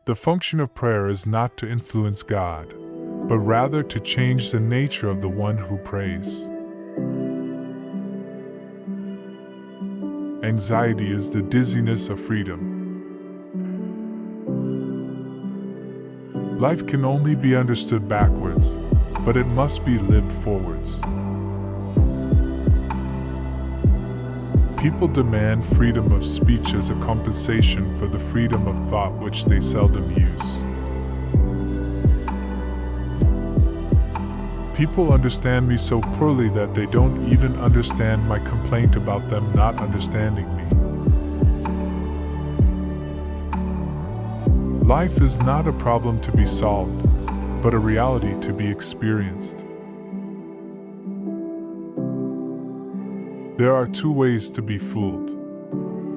The function of prayer is not to influence God, but rather to change the nature of the one who prays. Anxiety is the dizziness of freedom. Life can only be understood backwards, but it must be lived forwards. People demand freedom of speech as a compensation for the freedom of thought which they seldom use. People understand me so poorly that they don't even understand my complaint about them not understanding me. Life is not a problem to be solved, but a reality to be experienced. There are two ways to be fooled.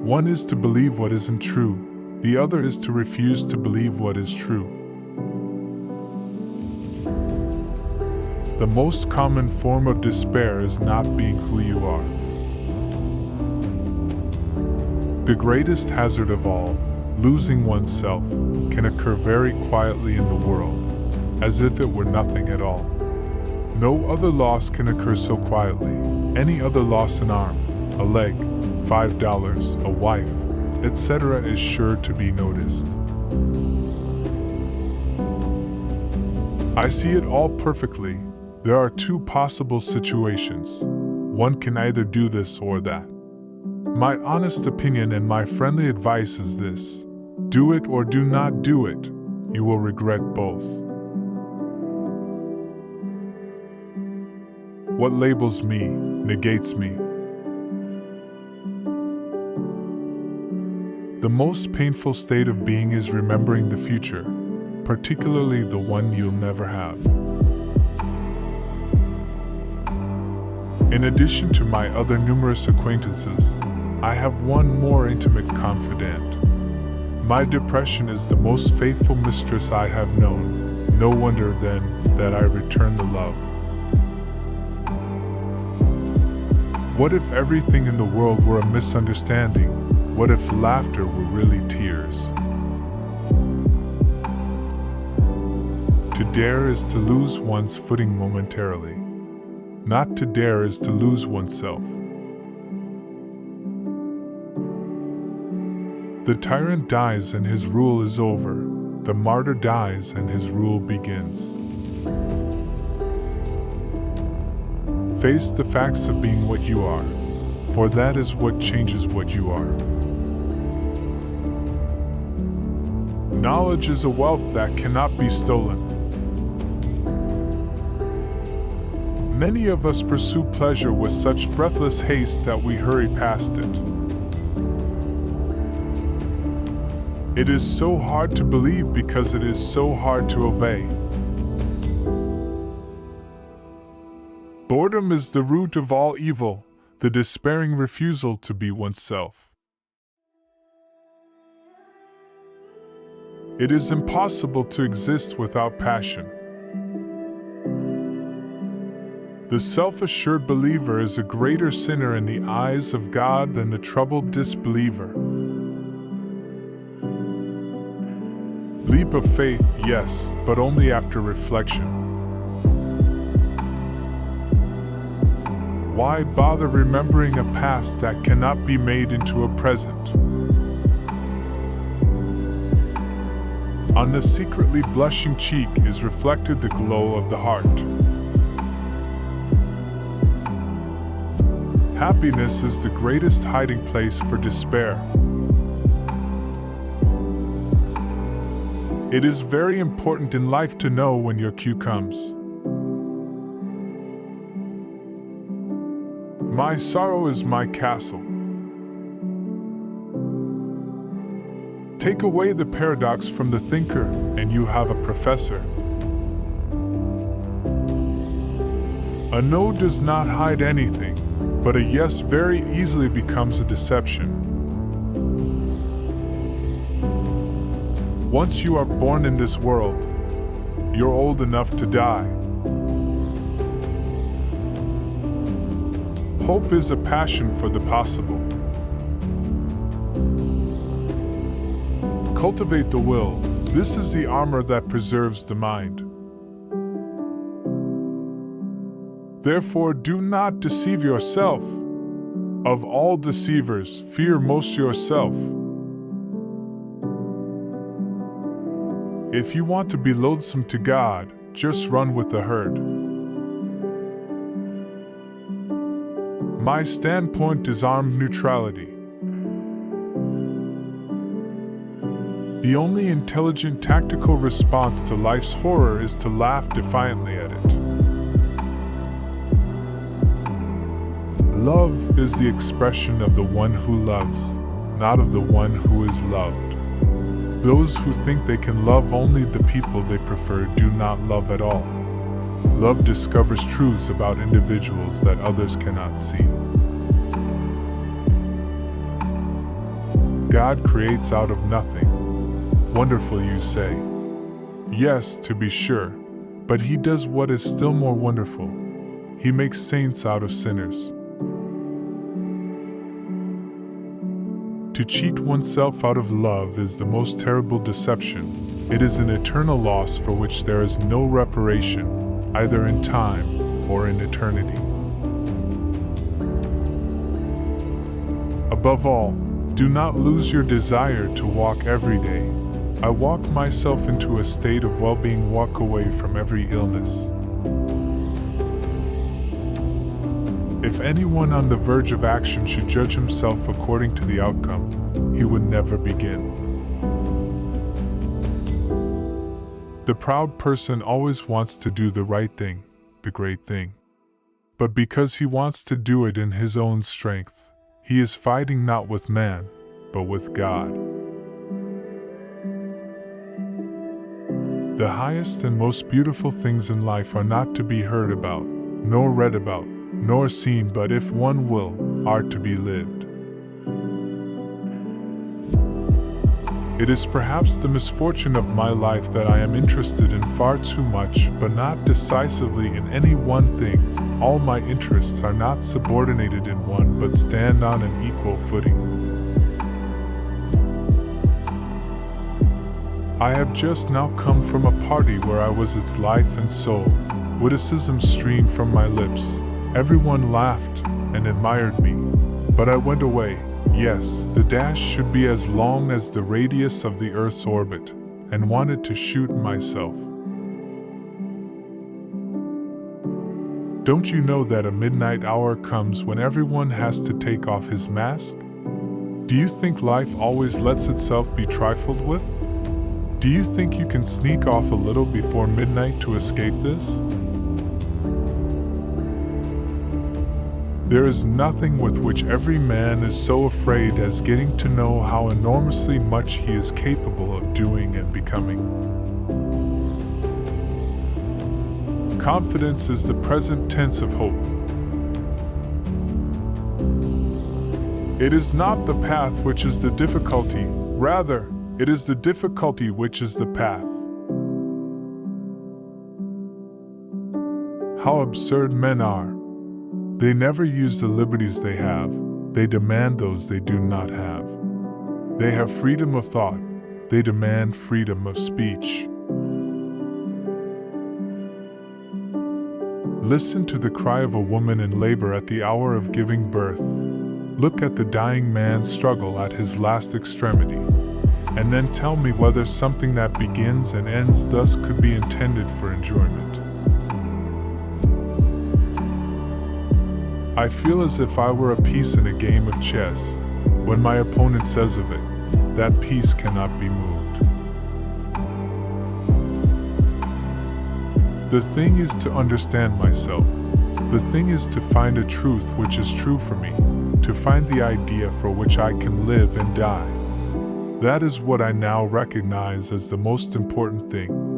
One is to believe what isn't true, the other is to refuse to believe what is true. The most common form of despair is not being who you are. The greatest hazard of all, losing oneself, can occur very quietly in the world, as if it were nothing at all. No other loss can occur so quietly. Any other loss, an arm, a leg, $5, a wife, etc., is sure to be noticed. I see it all perfectly. There are two possible situations. One can either do this or that. My honest opinion and my friendly advice is this: do it or do not do it. You will regret both. What labels me negates me. The most painful state of being is remembering the future, particularly the one you'll never have. In addition to my other numerous acquaintances, I have one more intimate confidant. My depression is the most faithful mistress I have known. No wonder then that I return the love. What if everything in the world were a misunderstanding? What if laughter were really tears? To dare is to lose one's footing momentarily. Not to dare is to lose oneself. The tyrant dies and his rule is over. The martyr dies and his rule begins. Face the facts of being what you are, for that is what changes what you are. Knowledge is a wealth that cannot be stolen. Many of us pursue pleasure with such breathless haste that we hurry past it. It is so hard to believe because it is so hard to obey. Boredom is the root of all evil, the despairing refusal to be oneself. It is impossible to exist without passion. The self-assured believer is a greater sinner in the eyes of God than the troubled disbeliever. Leap of faith, yes, but only after reflection. Why bother remembering a past that cannot be made into a present? On the secretly blushing cheek is reflected the glow of the heart. Happiness is the greatest hiding place for despair. It is very important in life to know when your cue comes. My sorrow is my castle. Take away the paradox from the thinker, and you have a professor. A no does not hide anything, but a yes very easily becomes a deception. Once you are born in this world, you're old enough to die. Hope is a passion for the possible. Cultivate the will, This is the armor that preserves the mind. Therefore, do not deceive yourself. Of all deceivers, fear most yourself. If you want to be loathsome to God, just run with the herd. My standpoint is armed neutrality. The only intelligent tactical response to life's horror is to laugh defiantly at it. Love is the expression of the one who loves, not of the one who is loved. Those who think they can love only the people they prefer do not love at all. Love discovers truths about individuals that others cannot see. God creates out of nothing. Wonderful, you say. Yes, to be sure, but He does what is still more wonderful. He makes saints out of sinners. To cheat oneself out of love is the most terrible deception. It is an eternal loss for which there is no reparation, either in time or in eternity. Above all, do not lose your desire to walk every day. I walk myself into a state of well-being, walk away from every illness. If anyone on the verge of action should judge himself according to the outcome, he would never begin. The proud person always wants to do the right thing, the great thing. But because he wants to do it in his own strength, he is fighting not with man, but with God. The highest and most beautiful things in life are not to be heard about, nor read about, nor seen, but if one will, are to be lived. It is perhaps the misfortune of my life that I am interested in far too much, but not decisively in any one thing. All my interests are not subordinated in one, but stand on an equal footing. I have just now come from a party where I was its life and soul. Witticisms streamed from my lips. Everyone laughed and admired me. But I went away. Yes, the dash should be as long as the radius of the Earth's orbit, and wanted to shoot myself. Don't you know that a midnight hour comes when everyone has to take off his mask? Do you think life always lets itself be trifled with? Do you think you can sneak off a little before midnight to escape this? There is nothing with which every man is so afraid as getting to know how enormously much he is capable of doing and becoming. Confidence is the present tense of hope. It is not the path which is the difficulty, rather, it is the difficulty which is the path. How absurd men are! They never use the liberties they have, they demand those they do not have. They have freedom of thought, they demand freedom of speech. Listen to the cry of a woman in labor at the hour of giving birth. Look at the dying man's struggle at his last extremity, and then tell me whether something that begins and ends thus could be intended for enjoyment. I feel as if I were a piece in a game of chess. When my opponent says of it, that piece cannot be moved. The thing is to understand myself. The thing is to find a truth which is true for me, to find the idea for which I can live and die. That is what I now recognize as the most important thing.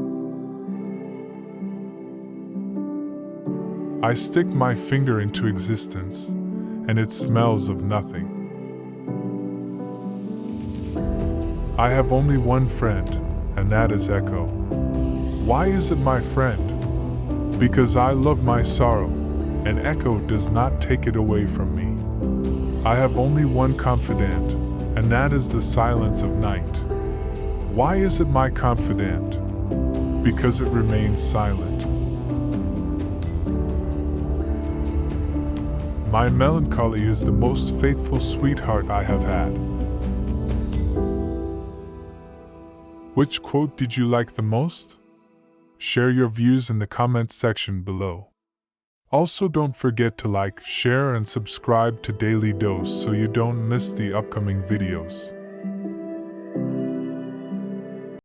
I stick my finger into existence, and it smells of nothing. I have only one friend, and that is Echo. Why is it my friend? Because I love my sorrow, and Echo does not take it away from me. I have only one confidant, and that is the silence of night. Why is it my confidant? Because it remains silent. My melancholy is the most faithful sweetheart I have had. Which quote did you like the most? Share your views in the comments section below. Also, don't forget to like, share, and subscribe to Daily Dose so you don't miss the upcoming videos.